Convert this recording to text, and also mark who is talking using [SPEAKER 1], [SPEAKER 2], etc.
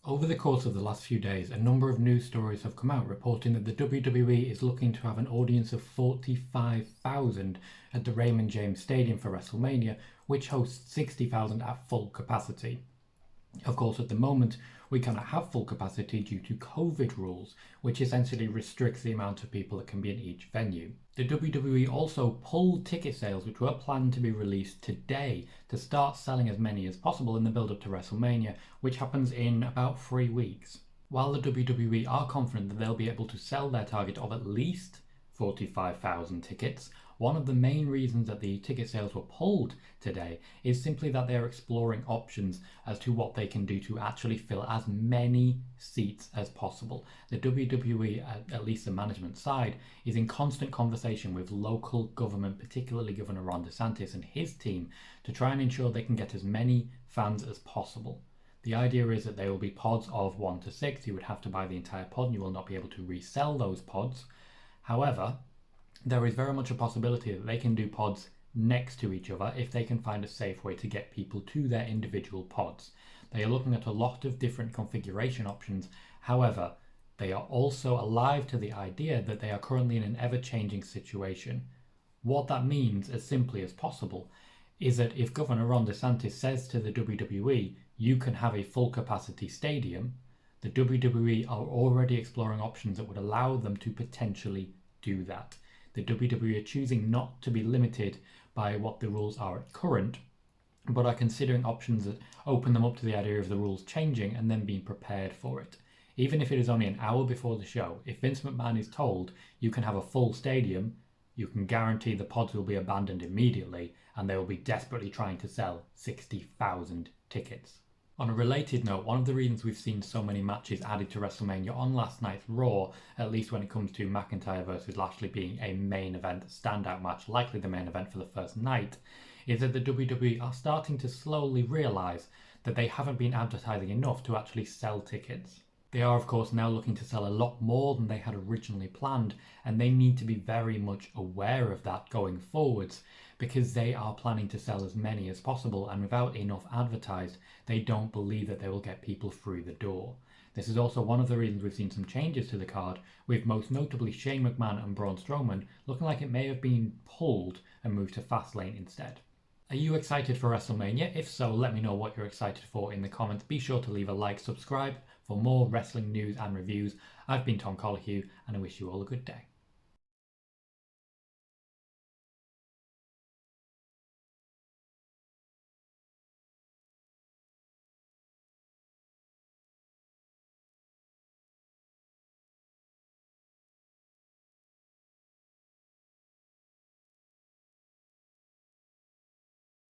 [SPEAKER 1] Over the course of the last few days, a number of news stories have come out reporting that the WWE is looking to have an audience of 45,000 at the Raymond James Stadium for Wrestlemania, which hosts 60,000 at full capacity. Of course, at the moment, we cannot have full capacity due to COVID rules, which essentially restricts the amount of people that can be in each venue. The WWE also pulled ticket sales, which were planned to be released today, to start selling as many as possible in the build-up to WrestleMania, which happens in about 3 weeks. While the WWE are confident that they'll be able to sell their target of at least 45,000 tickets, one of the main reasons that the ticket sales were pulled today is simply that they're exploring options as to what they can do to actually fill as many seats as possible. The WWE, at least the management side, is in constant conversation with local government, particularly Governor Ron DeSantis and his team, to try and ensure they can get as many fans as possible. The idea is that there will be pods of 1 to 6. You would have to buy the entire pod and you will not be able to resell those pods. However, there is very much a possibility that they can do pods next to each other if they can find a safe way to get people to their individual pods. They are looking at a lot of different configuration options. However, they are also alive to the idea that they are currently in an ever-changing situation. What that means, as simply as possible, is that if Governor Ron DeSantis says to the WWE, you can have a full capacity stadium, the WWE are already exploring options that would allow them to potentially do that. The WWE are choosing not to be limited by what the rules are at current, but are considering options that open them up to the idea of the rules changing and then being prepared for it. Even if it is only an hour before the show, if Vince McMahon is told you can have a full stadium, you can guarantee the pods will be abandoned immediately and they will be desperately trying to sell 60,000 tickets. On a related note, one of the reasons we've seen so many matches added to WrestleMania on last night's Raw, at least when it comes to McIntyre versus Lashley being a main event standout match, likely the main event for the first night, is that the WWE are starting to slowly realise that they haven't been advertising enough to actually sell tickets. They are, of course, now looking to sell a lot more than they had originally planned, and they need to be very much aware of that going forwards, because they are planning to sell as many as possible, and without enough advertised, they don't believe that they will get people through the door. This is also one of the reasons we've seen some changes to the card, with most notably Shane McMahon and Braun Strowman looking like it may have been pulled and moved to Fastlane instead. Are you excited for WrestleMania? If so, let me know what you're excited for in the comments. Be sure to leave a like, subscribe for more wrestling news and reviews. I've been Tom Colohue, and I wish you all a good day.